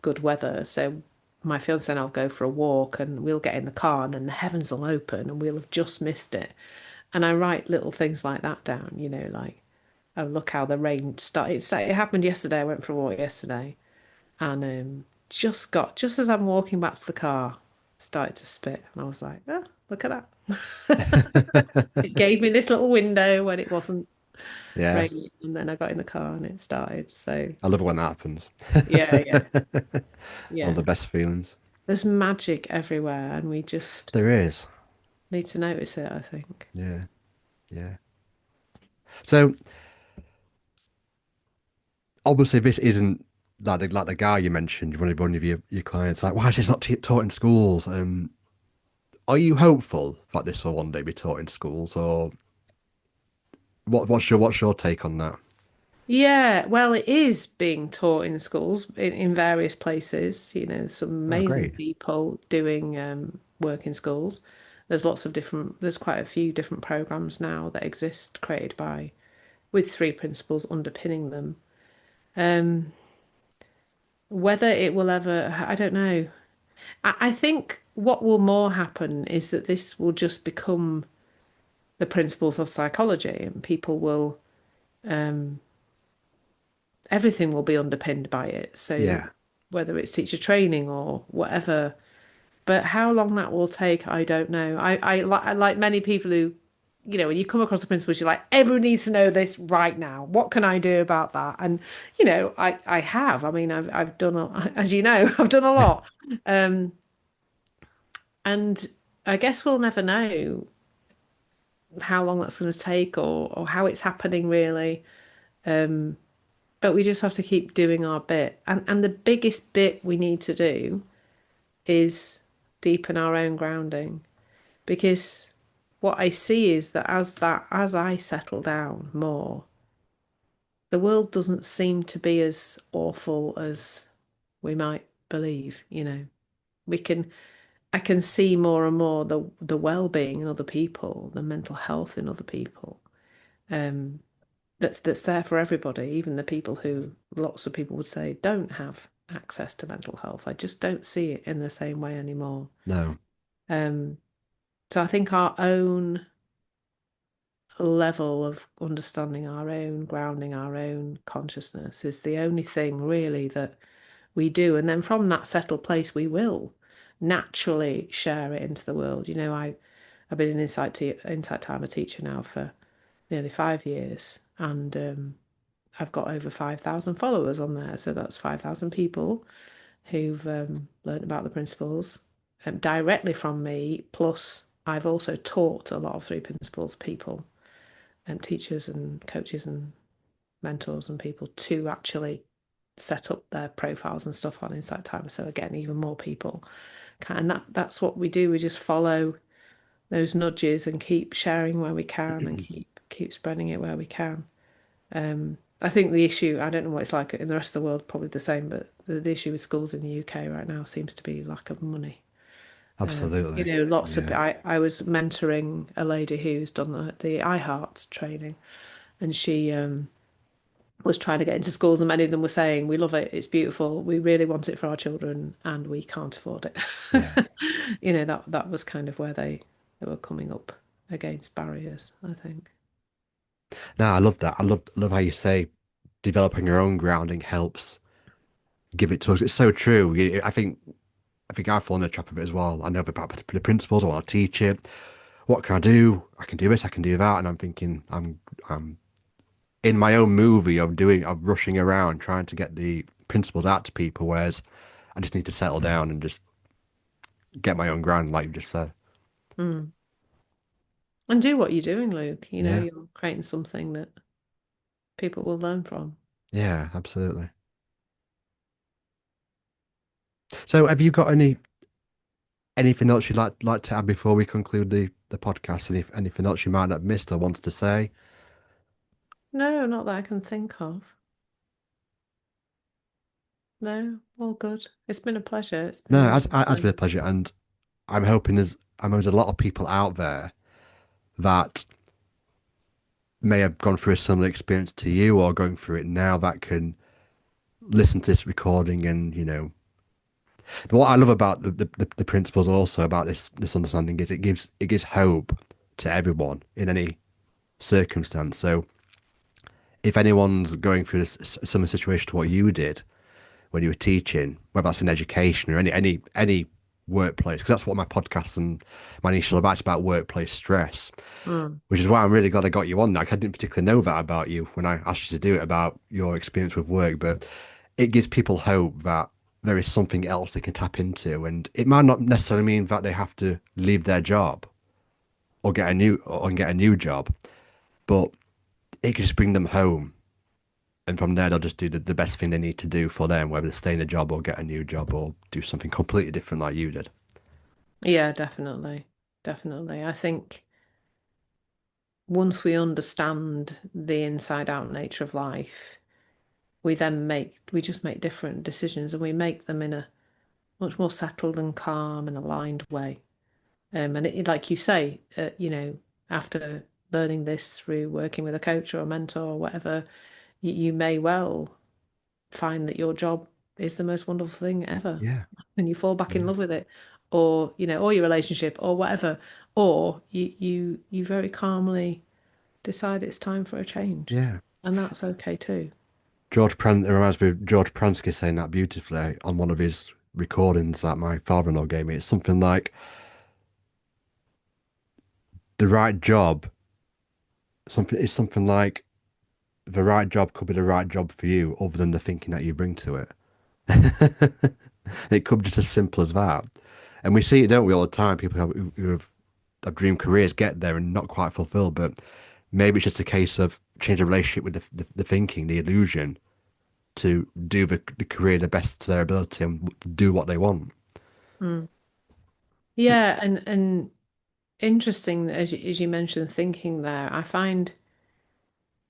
good weather. So my fiance and I'll go for a walk and we'll get in the car and then the heavens will open and we'll have just missed it. And I write little things like that down, like, oh, look how the rain started. It happened yesterday. I went for a walk yesterday and just as I'm walking back to the car, started to spit, and I was like, oh, look at that. It gave me this little window when it wasn't Yeah, raining, and then I got in the car and it started. So I love it when that happens. yeah, yeah, One of yeah. the best feelings. There's magic everywhere, and we just There is. need to notice it, I think. Yeah, yeah. So obviously this isn't like the guy you mentioned, one of your clients, like, why is this not taught in schools? Are you hopeful that this will one day be taught in schools, or what's your take on that? Yeah, well, it is being taught in schools in various places. Some Oh, amazing great. people doing work in schools. There's quite a few different programs now that exist created by with three principles underpinning them. Um, whether it will ever, I don't know. I think what will more happen is that this will just become the principles of psychology, and people will, everything will be underpinned by it. So Yeah, whether it's teacher training or whatever, but how long that will take, I don't know. I like many people who, when you come across the principles, you're like, everyone needs to know this right now. What can I do about that? And I have. I mean, I've done as you know, I've done a lot. Um, and I guess we'll never know how long that's going to take or how it's happening really. But we just have to keep doing our bit. And the biggest bit we need to do is deepen our own grounding. Because what I see is that as I settle down more, the world doesn't seem to be as awful as we might believe, We can I can see more and more the well-being in other people, the mental health in other people. Um, that's there for everybody, even the people who lots of people would say don't have access to mental health. I just don't see it in the same way anymore. no, Um, so I think our own level of understanding our own, grounding our own consciousness is the only thing really that we do. And then from that settled place, we will naturally share it into the world. I've been an Insight Timer teacher now for nearly 5 years, and I've got over 5,000 followers on there. So that's 5,000 people who've learned about the principles directly from me. Plus, I've also taught a lot of three principles people, teachers and coaches and mentors and people to actually set up their profiles and stuff on Insight Timer. So again, even more people can. And that's what we do. We just follow those nudges and keep sharing where we can and keep spreading it where we can. I think the issue, I don't know what it's like in the rest of the world, probably the same, but the issue with schools in the UK right now seems to be lack of money. absolutely. Lots of Yeah, I was mentoring a lady who's done the iHeart training, and she was trying to get into schools, and many of them were saying, "We love it, it's beautiful, we really want it for our children, and we can't afford yeah. it." That was kind of where they were coming up against barriers, I think. No, I love that. Love how you say developing your own grounding helps give it to us. It's so true. I think I've fallen in the trap of it as well. I know about the principles. I want to teach it. What can I do? I can do this. I can do that. And I'm thinking I'm in my own movie of rushing around trying to get the principles out to people, whereas I just need to settle down and just get my own ground, like you just said. Mm. And do what you're doing, Luke. Yeah, You're creating something that people will learn from. yeah, absolutely. So, have you got anything else you'd like to add before we conclude the podcast? Anything else you might not have missed or wanted to say? No, not that I can think of. No, all good. It's been a pleasure. It's been No, really as been a fun. pleasure, and I'm hoping there's a lot of people out there that may have gone through a similar experience to you or going through it now that can listen to this recording and what I love about the principles also about this understanding is it gives hope to everyone in any circumstance. So if anyone's going through this similar situation to what you did when you were teaching, whether that's in education or any workplace, because that's what my podcast and my initial advice about workplace stress, Mm. which is why I'm really glad I got you on. Like, I didn't particularly know that about you when I asked you to do it about your experience with work, but it gives people hope that there is something else they can tap into, and it might not necessarily mean that they have to leave their job or get a new job, but it can just bring them home. And from there, they'll just do the best thing they need to do for them, whether they stay in a job or get a new job or do something completely different like you did. Yeah, definitely. Definitely. I think once we understand the inside out nature of life, we just make different decisions and we make them in a much more settled and calm and aligned way. And like you say, after learning this through working with a coach or a mentor or whatever, you may well find that your job is the most wonderful thing ever, Yeah, and you fall back in yeah, love with it, or or your relationship, or whatever, or you very calmly decide it's time for a change, yeah. and that's okay too. It reminds me of George Pransky saying that beautifully on one of his recordings that my father-in-law gave me. It's something like the right job, it's something like the right job could be the right job for you, other than the thinking that you bring to it. It could be just as simple as that. And we see it, don't we, all the time? People who have dream careers get there and not quite fulfilled, but maybe it's just a case of change the relationship with the thinking, the illusion, to do the career the best to their ability and do what they want. Mm. Yeah, and interesting as you mentioned thinking there. I find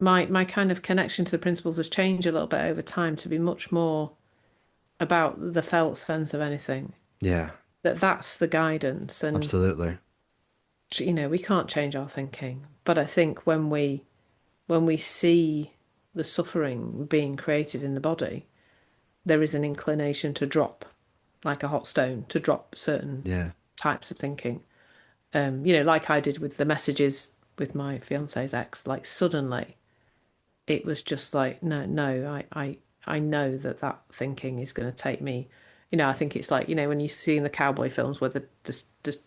my kind of connection to the principles has changed a little bit over time to be much more about the felt sense of anything. Yeah, That's the guidance, and absolutely. we can't change our thinking. But I think when we see the suffering being created in the body, there is an inclination to drop, like a hot stone, to drop certain Yeah, types of thinking. Like I did with the messages with my fiance's ex, like suddenly it was just like, no, no, I know that thinking is going to take me. I think it's like, when you see in the cowboy films where the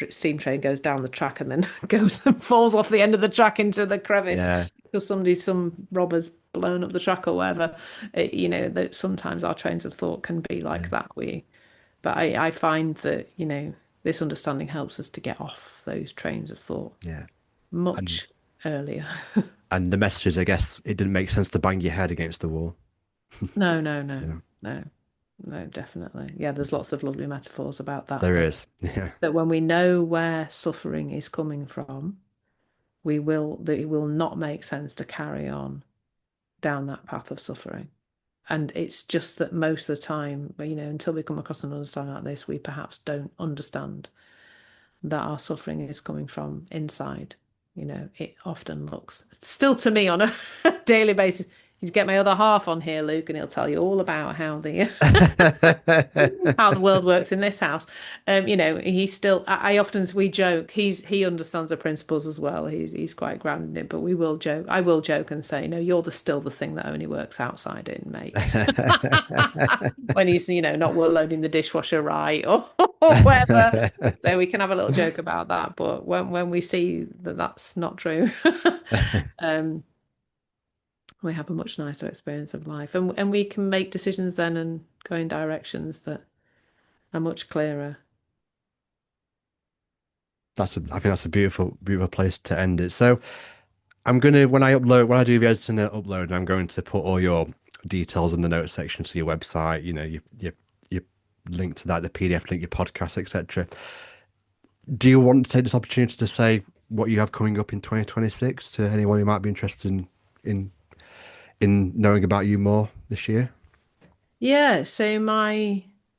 steam train goes down the track and then goes and falls off the end of the track into the crevice yeah, because some robber's blown up the track or whatever. That sometimes our trains of thought can be yeah, like that. But I find that, this understanding helps us to get off those trains of thought yeah. And much earlier. and the messages, I guess, it didn't make sense to bang your head against the wall. No, no, no, Yeah, no, no, definitely. Yeah, there's lots of lovely metaphors about that, there that is. Yeah, that when we know where suffering is coming from, that it will not make sense to carry on down that path of suffering. And it's just that most of the time, until we come across an understanding like this, we perhaps don't understand that our suffering is coming from inside. It often looks still to me on a daily basis. You get my other half on here, Luke, and he'll tell you all about how the how the world works in this house. He's still. I often we joke. He understands the principles as well. He's quite grounded in it. But we will joke. I will joke and say, no, you're still the thing that only works outside in, mate. When he's not loading the dishwasher right or whatever. So we can have a little joke about that. But when we see that that's not true, um, we have a much nicer experience of life, and we can make decisions then and go in directions that are much clearer. I think that's a beautiful, beautiful place to end it. So when I do the editing and upload, I'm going to put all your details in the notes section to your website, your link to that, the PDF link, your podcast, etc. Do you want to take this opportunity to say what you have coming up in 2026 to anyone who might be interested in in knowing about you more this year? Yeah, so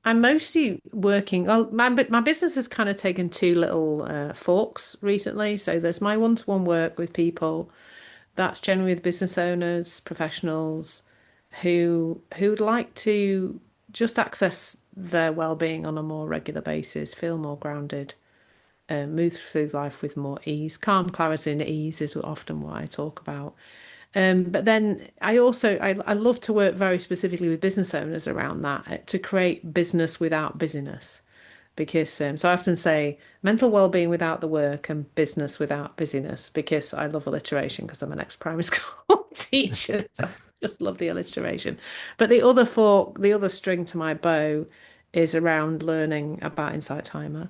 I'm mostly working. Well, my business has kind of taken two little forks recently. So there's my one-to-one work with people. That's generally with business owners, professionals who'd like to just access their well-being on a more regular basis, feel more grounded, move through life with more ease. Calm, clarity, and ease is often what I talk about. But then I love to work very specifically with business owners around that to create business without busyness. because so I often say mental well-being without the work and business without busyness because I love alliteration because I'm an ex-primary school teacher. So I just love the alliteration. But the other string to my bow is around learning about Insight Timer,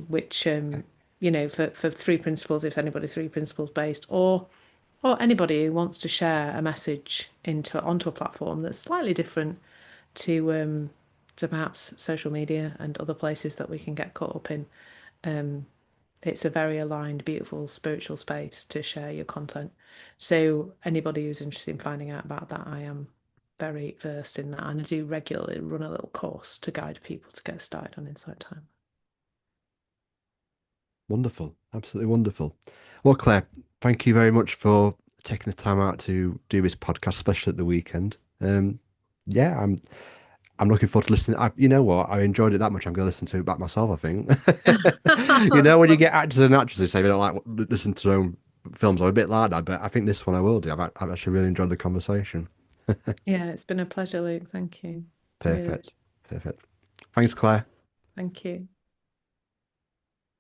which for three principles, if anybody three principles based, or anybody who wants to share a message into onto a platform that's slightly different to perhaps social media and other places that we can get caught up in. It's a very aligned, beautiful spiritual space to share your content. So anybody who's interested in finding out about that, I am very versed in that, and I do regularly run a little course to guide people to get started on Insight Time. Wonderful. Absolutely wonderful. Well, Claire, thank you very much for taking the time out to do this podcast, especially at the weekend. Yeah, I'm looking forward to listening. You know what? I enjoyed it that much. I'm going to listen to it back myself, I think. You know, when you get actors and actresses who say they don't like listen to their own films, I'm a bit like that, but I think this one I will do. I've actually really enjoyed the conversation. Yeah, it's been a pleasure, Luke. Thank you. Really, Perfect. Perfect. Thanks, Claire. thank you.